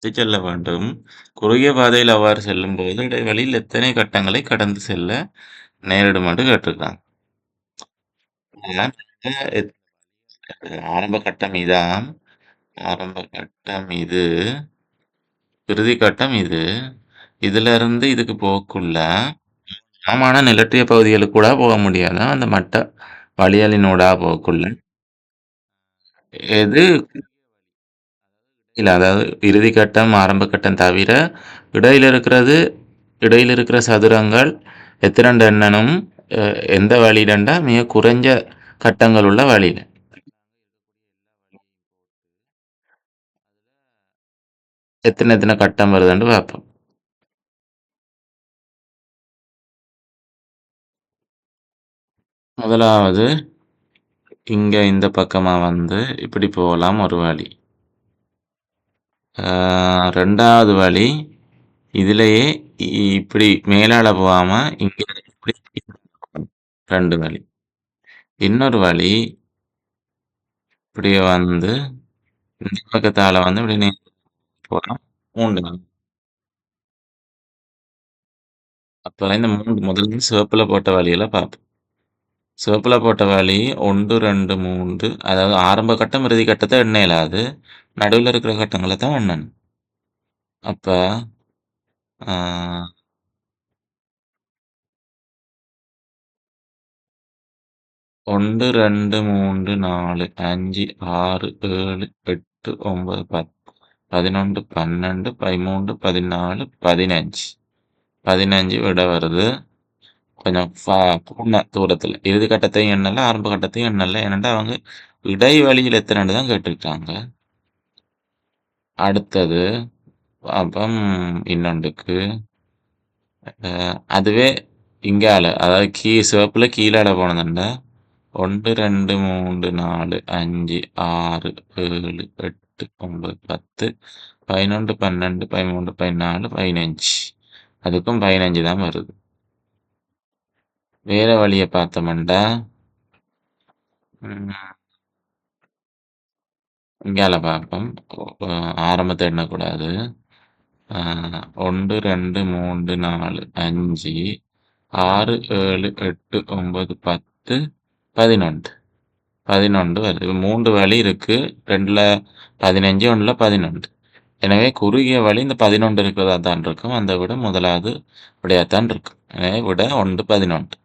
செல்ல வேண்டும். குறுகிய பாதையில் அவ்வாறு செல்லும்போது, இடைவெளியில் எத்தனை கட்டங்களை கடந்து செல்ல நேரிடும் என்று கேட்டிருக்காங்க. ஆரம்ப கட்டம் இதாம். ஆரம்ப கட்டம் இது. இறுதி கட்டம் இது. இதிலிருந்து இதுக்கு போகக்குள்ள சமமான நிலற்றிய பகுதிகளுக்கூட போக முடியாதாம். அந்த மட்ட வழிகளினூடாக போகக்குள்ள. எது இல்ல அதாவது இறுதி கட்டம், ஆரம்ப கட்டம் தவிர இடையில இருக்கிறது இடையில இருக்கிற சதுரங்கள் எத்திரண்டு எண்ணணும், அ எந்த வழிலண்டா மிக குறைஞ்ச கட்டங்கள் உள்ள வழில. எத்தன எத்தன கட்டம் வருதுன்னு பார்ப்போம். முதலாவது இங்க இந்த பக்கமா வந்து இப்படி போகலாம் ஒரு வழி. 2வது வழி இதிலேயே இப்படி மேலால போகாம இங்க இப்படி 2 வழி. இன்னொரு வழி இப்படியே வந்து இந்த பக்கத்தால வந்து இப்படி நேரா போலாம். 3 வழி. அப்ப இந்த 3 முதல்ல சிவப்புல போட்ட வழியில பார்ப்போம். சிவப்புல போட்ட வழி 1, 2, 3 அதாவது ஆரம்ப கட்டம், இறுதி கட்டத்த எண்ண இயலாது. நடுவுல இருக்கிற கட்டங்கள தான் எண்ணணும். அப்ப ஆ 1, 2, 3, 4, 5, 6, 7, 8, 9, 10, 11, 12, 13, 14, 15. 15 விட வருது. கொஞ்சம் கூடுன தூரத்துல. இறுதி கட்டத்தையும் எண்ணல, ஆரம்ப கட்டத்தையும் எண்ணல. ஏனென்றா அவங்க இடைவெளியில் எத்தனைன்னு தான் கேட்டிருக்காங்க. அடுத்தது அப்பம் இன்னொன்றுக்கு அதுவே இங்கால அதாவது சிவப்புல கீழால போனதுண்டா 1, 2, 3, 4, 5, 6, 7, 8, 9, 10, 11, 12, 13, 14, 15. அதுக்கும் 15 தான் வருது. வேற வழிய பார்த்தோம்டா இங்கால பார்ப்போம். ஆரம்பத்தை எண்ணக்கூடாது. 1, 2, 3, 4, 5, 6, 7, 8, 9, 10, 11. 11 வருது. 3 வழி இருக்கு. 2ல 15, 1ல 11. எனவே குறுகிய வழி இந்த 11 இருக்கிறதா தான் இருக்கும். அந்த விட முதலாவது விடையாத்தான் இருக்கும். எனவே விட 1, 11.